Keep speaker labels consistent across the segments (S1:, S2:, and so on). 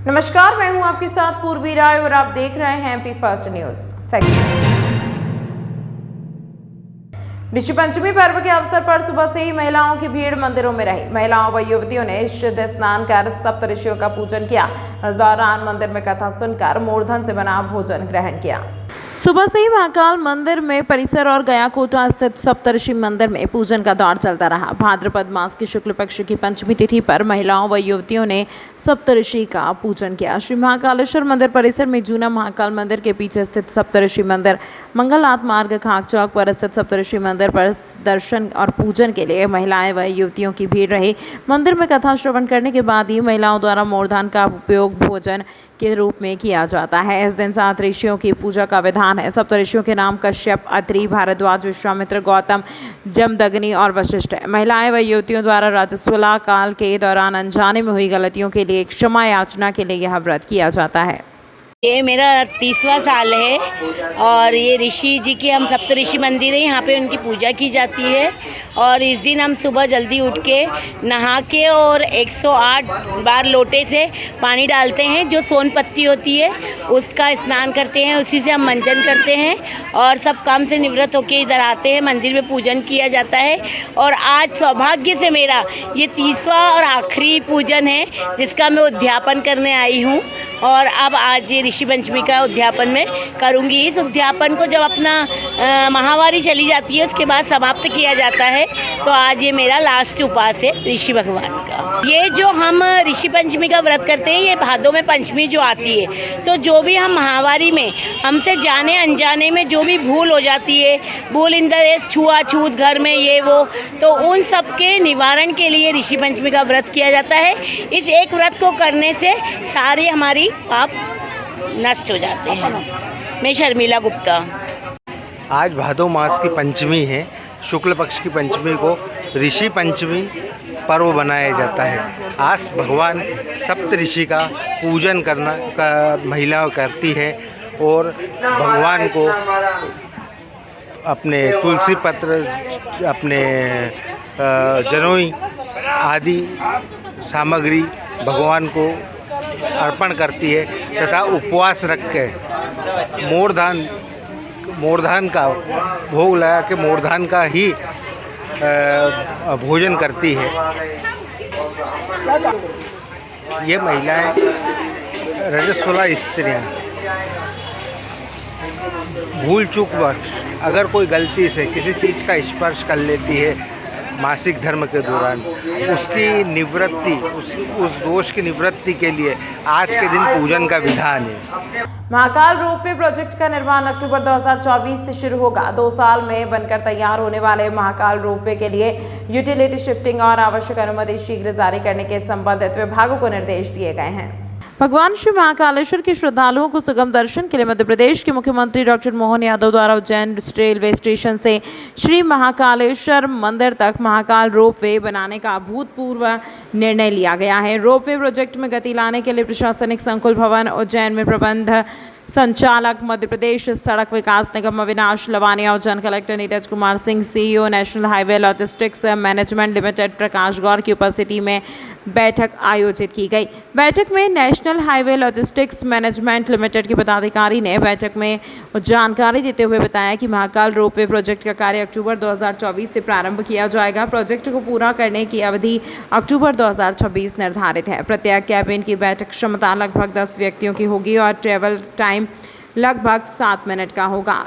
S1: नमस्कार, मैं हूं आपके साथ पूर्वी राय और आप देख रहे हैं MP first news. Rishi Panchami पर्व के अवसर पर सुबह से ही महिलाओं की भीड़ मंदिरों में रही। महिलाओं व युवतियों ने सिद्ध स्नान कर सप्तऋषियों का पूजन किया। इस दौरान मंदिर में कथा सुनकर मूर्धन से बना भोजन ग्रहण किया। सुबह से ही महाकाल मंदिर में परिसर और गयाकोटा स्थित सप्तऋषि मंदिर में पूजन का दौर चलता रहा। भाद्रपद मास की शुक्ल पक्ष की पंचमी तिथि पर महिलाओं व युवतियों ने सप्तऋषि का पूजन किया। श्री महाकालेश्वर मंदिर परिसर में जूना महाकाल मंदिर के पीछे स्थित सप्तऋषि मंदिर, मंगलनाथ मार्ग, खाक चौक पर स्थित सप्तऋषि मंदिर पर दर्शन और पूजन के लिए महिलाएं व युवतियों की भीड़ रही। मंदिर में कथा श्रवण करने के बाद ही महिलाओं द्वारा मूर्धन का उपयोग भोजन के रूप में किया जाता है। इस दिन 7 ऋषियों की पूजा का विधान है। सप्त ऋषियों के नाम कश्यप, अत्रि, भारद्वाज, विश्वामित्र, गौतम, जमदग्नि और वशिष्ठ है। महिलाएं व युवतियों द्वारा राजस्वला काल के दौरान अनजाने में हुई गलतियों के लिए क्षमा याचना के लिए यह व्रत किया जाता है।
S2: ये मेरा 30वां साल है और ये ऋषि जी की हम सप्त ऋषि मंदिर है, यहाँ पे उनकी पूजा की जाती है। और इस दिन हम सुबह जल्दी उठ के नहा के और 108 बार लोटे से पानी डालते हैं, जो सोन पत्ती होती है उसका स्नान करते हैं, उसी से हम मंजन करते हैं और सब काम से निवृत्त होके इधर आते हैं। मंदिर में पूजन किया जाता है और आज सौभाग्य से मेरा ये 30वां और आखिरी पूजन है जिसका मैं उद्यापन करने आई हूँ। और अब आज ये ऋषि पंचमी का उद्यापन मैं करूँगी। इस उद्यापन को जब अपना माहवारी चली जाती है उसके बाद समाप्त किया जाता है, तो आज ये मेरा लास्ट उपास है ऋषि भगवान का। ये जो हम ऋषि पंचमी का व्रत करते हैं, ये भादों में पंचमी जो आती है, तो जो भी हम माहवारी में हमसे जाने अनजाने में जो भी भूल हो जाती है, भूल इन द छुआछूत घर में ये वो, तो उन सब के निवारण के लिए ऋषि पंचमी का व्रत किया जाता है। इस एक व्रत को करने से सारी हमारी पाप नष्ट हो जाते हैं। मैं शर्मिला गुप्ता।
S3: आज भादो मास की पंचमी है। शुक्ल पक्ष की पंचमी को ऋषि पंचमी पर्व बनाया जाता है। आज भगवान सप्त ऋषि का पूजन करना का महिलाएं करती है और भगवान को अपने तुलसी पत्र, अपने जनोई आदि सामग्री भगवान को अर्पण करती है तथा उपवास रख के मूर्धन का भोग लगा के मूर्धन का ही भोजन करती है। ये महिलाएं रजस्वला स्त्रियां भूल चूक वश अगर कोई गलती से किसी चीज़ का स्पर्श कर लेती है मासिक धर्म के दौरान, उसकी निवृत्ति उस दोष की निवृत्ति के लिए आज के दिन पूजन का विधान है।
S1: महाकाल रोपवे प्रोजेक्ट का निर्माण अक्टूबर 2024 से शुरू होगा। 2 साल में बनकर तैयार होने वाले महाकाल रोपवे के लिए यूटिलिटी शिफ्टिंग और आवश्यक अनुमति शीघ्र जारी करने के संबंधित विभागों को निर्देश दिए गए हैं। भगवान श्री महाकालेश्वर के श्रद्धालुओं को सुगम दर्शन के लिए मध्य प्रदेश के मुख्यमंत्री डॉक्टर मोहन यादव द्वारा उज्जैन रेलवे स्टेशन से श्री महाकालेश्वर मंदिर तक महाकाल रोपवे बनाने का अभूतपूर्व निर्णय लिया गया है। रोपवे प्रोजेक्ट में गति लाने के लिए प्रशासनिक संकुल भवन उज्जैन में प्रबंध संचालक मध्य प्रदेश सड़क विकास निगम Avinash Lavania, Ujjain collector Neeraj Kumar Singh, CEO National Highway Logistics Management Limited Prakash Gaur की उपस्थिति में बैठक आयोजित की गई। बैठक में National Highway Logistics Management Limited के पदाधिकारी ने बैठक में जानकारी देते हुए बताया कि महाकाल रोपवे प्रोजेक्ट का कार्य अक्टूबर 2024 से प्रारंभ किया जाएगा। प्रोजेक्ट को पूरा करने की अवधि अक्टूबर 2026 निर्धारित है। प्रत्येक कैबिन की बैठक क्षमता लगभग 10 व्यक्तियों की होगी और ट्रेवल टाइम लगभग 7 मिनट का होगा।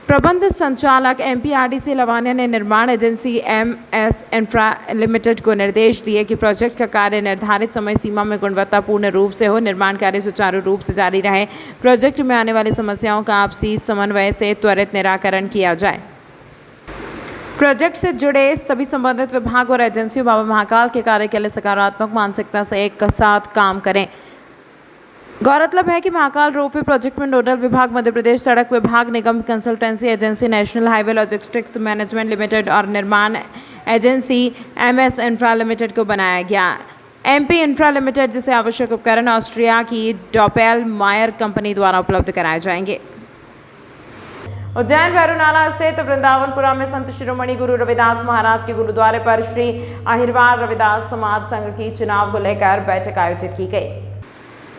S1: प्रबंध संचालक एमपीआरडीसी लवानिया ने निर्माण एजेंसी एमएस इंफ्रा लिमिटेड को निर्देश दिए कि प्रोजेक्ट का कार्य निर्धारित समय सीमा में गुणवत्तापूर्ण रूप से हो, निर्माण कार्य सुचारू रूप से जारी रहे, प्रोजेक्ट में आने वाली समस्याओं का आपसी समन्वय से त्वरित निराकरण किया जाए। प्रोजेक्ट से जुड़े सभी संबंधित विभाग और एजेंसियों बाबा महाकाल के कार्य के लिए सकारात्मक मानसिकता से एक साथ काम करें। गौरतलब है कि महाकाल रोपवे प्रोजेक्ट में नोडल विभाग मध्य प्रदेश सड़क विभाग, निगम consultancy agency National Highway Logistics Management Limited और निर्माण एजेंसी एमएस इंफ्रा लिमिटेड को बनाया गया। एमपी इंफ्रा लिमिटेड जिसे आवश्यक उपकरण ऑस्ट्रिया की डॉपेल मायर कंपनी द्वारा उपलब्ध कराए जाएंगे। उज्जैन भैरोनाला स्थित वृंदावनपुरा में संत शिरोमणि गुरु रविदास महाराज के गुरुद्वारे पर श्री अहिरवार रविदास समाज संघ की चुनाव को लेकर बैठक आयोजित की गई।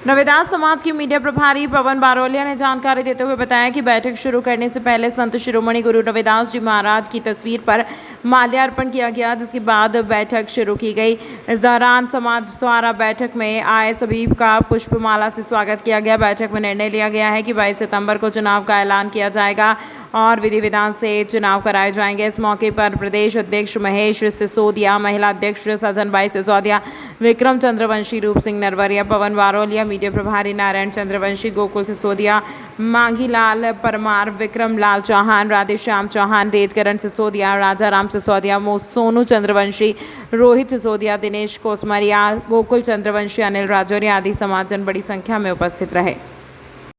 S1: रविदास समाज के मीडिया प्रभारी पवन बारोलिया ने जानकारी देते हुए बताया कि बैठक शुरू करने से पहले संत शिरोमणि गुरु रविदास जी महाराज की तस्वीर पर माल्यार्पण किया गया, जिसके बाद बैठक शुरू की गई। इस दौरान समाज द्वारा बैठक में आए सभी का पुष्पमाला से स्वागत किया गया। बैठक में निर्णय लिया गया है कि 22 सितंबर को चुनाव का ऐलान किया जाएगा और विधि विधान से चुनाव कराए जाएंगे। इस मौके पर प्रदेश अध्यक्ष महेश सिसोदिया, महिला अध्यक्ष सजन बाई सिसोदिया, विक्रम चंद्रवंशी, रूप सिंह नरवरिया, पवन बारोलिया, मीडिया प्रभारी नारायण चंद्रवंशी, गोकुल सिसोदिया, मांगीलाल परमार, विक्रम लाल चौहान, राधेश्याम चौहान, रेजकरण सिसोदिया, राजा राम सिसोदिया, सोनू चंद्रवंशी, रोहित सिसोदिया, दिनेश कोसमरिया, गोकुल चंद्रवंशी, अनिल राजौरी आदि समाजजन बड़ी संख्या में उपस्थित रहे।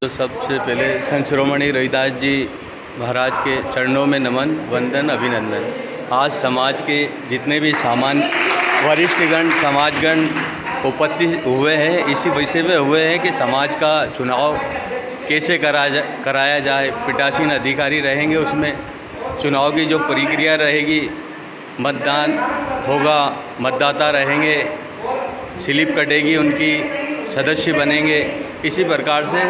S4: तो सबसे पहले संत शिरोमणि रविदास जी महाराज के चरणों में नमन, वंदन, अभिनंदन। आज समाज के जितने भी वरिष्ठगण, समाजगण उपस्थित हुए हैं, इसी विषय में हुए हैं कि समाज का चुनाव कैसे कराया जाए। पीठासीन अधिकारी रहेंगे, उसमें चुनाव की जो प्रक्रिया रहेगी, मतदान होगा, मतदाता रहेंगे, स्लिप कटेगी, उनकी सदस्य बनेंगे, इसी प्रकार से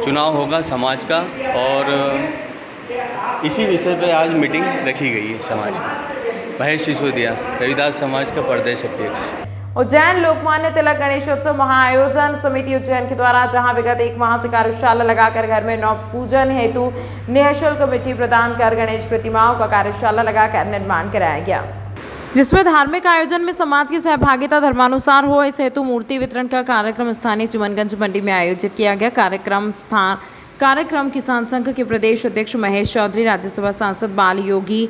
S4: चुनाव होगा समाज का। और इसी विषय पे आज मीटिंग रखी गई है समाज की। महेश सिसोदिया, रविदास समाज का प्रदेश अध्यक्ष।
S1: उज्जैन लोकमान्य तिलक गणेशोत्सव महाआयोजन समिति उज्जैन के द्वारा जहां विगत 1 माह से कार्यशाला लगाकर घर में नव पूजन हेतु निःशुल्क मिट्टी प्रदान कर गणेश प्रतिमाओं का कार्यशाला लगाकर निर्माण कराया गया, जिसमें धार्मिक आयोजन में समाज की सहभागिता धर्मानुसार हो, इस हेतु मूर्ति वितरण का कार्यक्रम स्थानीय चिमनगंज मंडी में आयोजित किया गया। कार्यक्रम किसान संघ के प्रदेश अध्यक्ष महेश चौधरी, राज्यसभा सांसद बाल योगी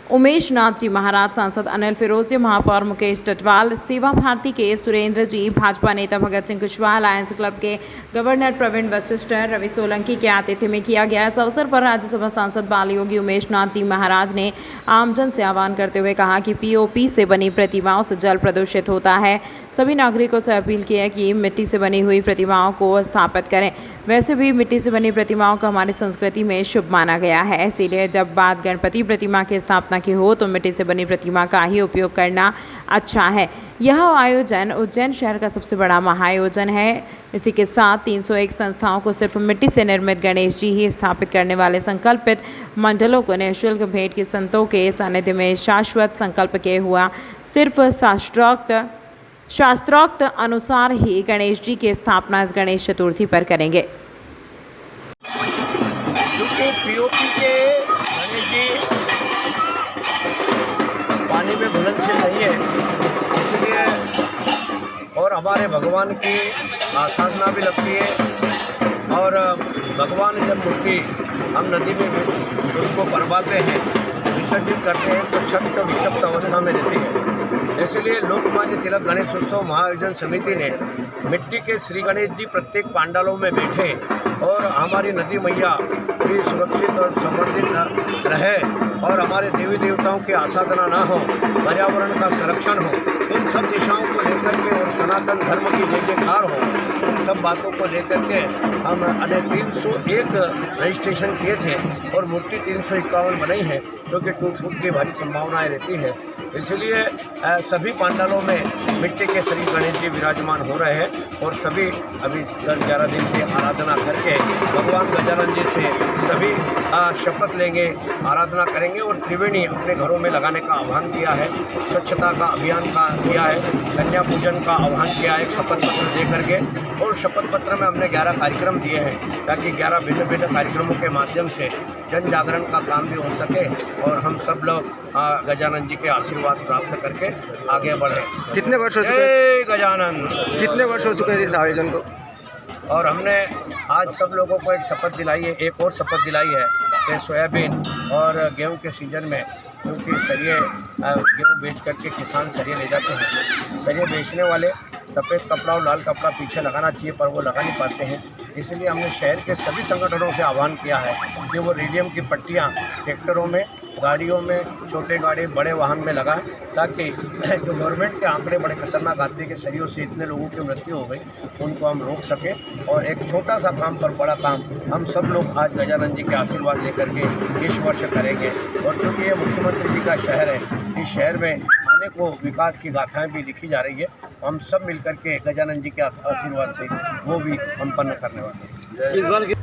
S1: उमेश नाथ जी महाराज, सांसद अनिल फिरोजिया, महापौर मुकेश टटवाल, सेवा भारती के सुरेंद्र जी, भाजपा नेता भगत सिंह कुशवाहा, लायंस क्लब के गवर्नर प्रवीण वशिष्ठ, रवि सोलंकी के आतिथ्य में किया गया। इस अवसर पर राज्यसभा सांसद बाल योगी उमेश नाथ जी महाराज ने आमजन से आह्वान करते हुए कहा कि पीओपी से बनी प्रतिमाओं से जल प्रदूषित होता है। सभी नागरिकों से अपील की है कि मिट्टी से बनी हुई प्रतिमाओं को स्थापित करें। वैसे भी मिट्टी से बनी प्रतिमाओं को हमारी संस्कृति में शुभ माना गया है, इसीलिए जब बात गणपति प्रतिमा की स्थापना की हो तो मिट्टी से बनी प्रतिमा का ही उपयोग करना अच्छा है। यह आयोजन उज्जैन शहर का सबसे बड़ा महाआयोजन है। इसी के साथ 301 संस्थाओं को सिर्फ मिट्टी से निर्मित गणेश जी ही स्थापित करने वाले संकल्पित मंडलों को निःशुल्क भेंट के संतों के सानिध्य में शाश्वत संकल्प किए हुआ सिर्फ शास्त्रोक्त अनुसार ही गणेश जी की स्थापना इस गणेश चतुर्थी पर करेंगे।
S5: क्योंकि पीओपी के गणेश जी पानी में घुलनशील नहीं है, इसलिए और हमारे भगवान की आराधना भी लगती है। और भगवान जब मूर्ति हम नदी में उसको परवाते हैं, विसर्जित करते हैं, तो क्षप्त विक्षप्त अवस्था में रहती है। इसलिए लोकमान्य तिलक गणेशोत्सव महाआयोजन समिति ने मिट्टी के श्री गणेश जी प्रत्येक पांडालों में बैठे और हमारी नदी मैया भी सुरक्षित और संवर्धित रहे और हमारे देवी देवताओं की आसाधना ना हो, पर्यावरण का संरक्षण हो, इन सब दिशाओं को लेकर के और सनातन धर्म की जय जयकार हो, इन सब बातों को लेकर के हम 301 रजिस्ट्रेशन किए थे और मूर्ति 351 बनाई है, क्योंकि टूट फूट की भारी संभावनाएं रहती है। इसलिए सभी पांडालों में मिट्टी के श्री गणेश जी विराजमान हो रहे हैं और सभी अभी 10-11 दिन की आराधना करके भगवान गजानन जी से सभी शपथ लेंगे, आराधना करेंगे और त्रिवेणी अपने घरों में लगाने का आह्वान किया है। स्वच्छता का अभियान का किया है, कन्या पूजन का आह्वान किया है शपथ पत्र दे करके, और शपथ पत्र में हमने 11 कार्यक्रम दिए हैं ताकि 11 भिन्न भिन्न कार्यक्रमों के माध्यम से जन जागरण का काम भी हो सके और हम सब लोग गजानन जी के आशीर्वाद प्राप्त करके आगे बढ़े।
S6: कितने वर्ष हो चुके
S5: गजानन?
S6: कितने वर्ष हो चुके हैं इस आयोजन को?
S5: और हमने आज सब लोगों को एक शपथ दिलाई है, एक और शपथ दिलाई है कि सोयाबीन और गेहूं के सीजन में, क्योंकि सरिये गेहूं बेच करके किसान सरिये ले जाते हैं, सरिये बेचने वाले सफ़ेद कपड़ा और लाल कपड़ा पीछे लगाना चाहिए पर वो लगा नहीं पाते हैं। इसलिए हमने शहर के सभी संगठनों से आह्वान किया है कि वो रेडियम की पट्टियाँ ट्रैक्टरों में गाड़ियों में, छोटे गाड़ी बड़े वाहन में लगाएं, ताकि जो गवर्नमेंट के आंकड़े बड़े खतरनाक आते के शरीरों से इतने लोगों की मृत्यु हो गई, उनको हम रोक सकें। और एक छोटा सा काम पर बड़ा काम हम सब लोग आज गजानन जी के आशीर्वाद लेकर के इस वर्ष करेंगे। और चूँकि ये मुख्यमंत्री जी का शहर है, इस शहर में आने को विकास की गाथाएं भी लिखी जा रही है। हम सब मिलकर के गजानन जी के आशीर्वाद से वो भी संपन्न करने वाले हैं।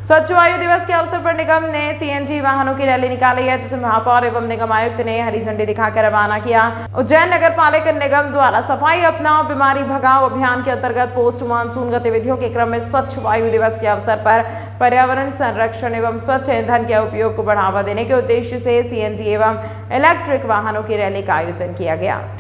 S1: स्वच्छ वायु दिवस के अवसर पर निगम ने सीएनजी वाहनों की रैली निकाली है, जिसे महापौर एवं निगम आयुक्त ने हरी झंडी दिखाकर रवाना किया। उज्जैन नगर पालिका निगम द्वारा सफाई अपनाओ बीमारी भगाओ अभियान के अंतर्गत पोस्ट मानसून गतिविधियों के क्रम में स्वच्छ वायु दिवस के अवसर पर पर्यावरण संरक्षण एवं स्वच्छ ईंधन के उपयोग को बढ़ावा देने के उद्देश्य से सीएनजी एवं इलेक्ट्रिक वाहनों की रैली का आयोजन किया गया।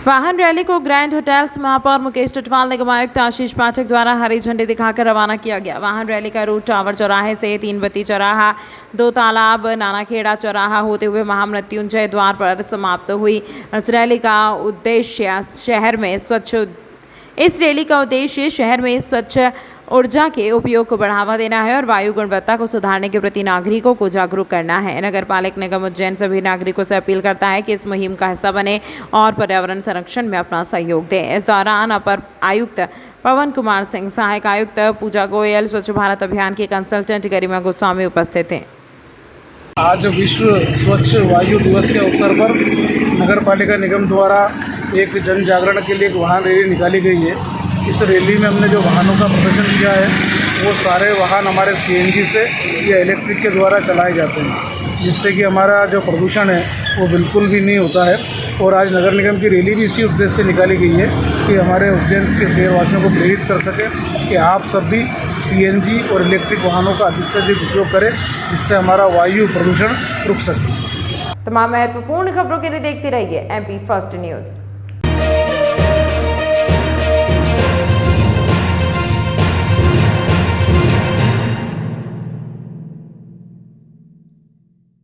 S1: वाहन रैली को ग्रैंड होटल्स महापौर मुकेश टटवाल, निगम आयुक्त आशीष पाठक द्वारा हरी झंडी दिखाकर रवाना किया गया। वाहन रैली का रूट टावर चौराहे से तीन बत्ती चौराहा, दो तालाब, नानाखेड़ा चौराहा होते हुए महामृत्युंजय द्वार पर समाप्त हुई। इस रैली का उद्देश्य शहर में स्वच्छ ऊर्जा के उपयोग को बढ़ावा देना है और वायु गुणवत्ता को सुधारने के प्रति नागरिकों को जागरूक करना है। नगर पालिक निगम उज्जैन सभी नागरिकों से अपील करता है कि इस मुहिम का हिस्सा बने और पर्यावरण संरक्षण में अपना सहयोग दें। इस दौरान अपर आयुक्त पवन कुमार सिंह, सहायक आयुक्त पूजा गोयल, स्वच्छ भारत अभियान के कंसल्टेंट गरिमा गोस्वामी उपस्थित थे।
S7: आज विश्व स्वच्छ वायु दिवस के अवसर पर नगर पालिका निगम द्वारा एक जन जागरण के लिए एक वाहन रैली निकाली गई है। इस रैली में हमने जो वाहनों का प्रदर्शन किया है वो सारे वाहन हमारे सीएनजी से या इलेक्ट्रिक के द्वारा चलाए जाते हैं, जिससे कि हमारा जो प्रदूषण है वो बिल्कुल भी नहीं होता है। और आज नगर निगम की रैली भी इसी उद्देश्य से निकाली गई है कि हमारे उज्जैन के शहरवासियों को प्रेरित कर सकें कि आप सब भी सीएनजी और इलेक्ट्रिक वाहनों का अधिक से अधिक उपयोग करें, जिससे हमारा वायु प्रदूषण रुक सके।
S1: तमाम महत्वपूर्ण खबरों के लिए देखते रहिए MP फर्स्ट न्यूज़।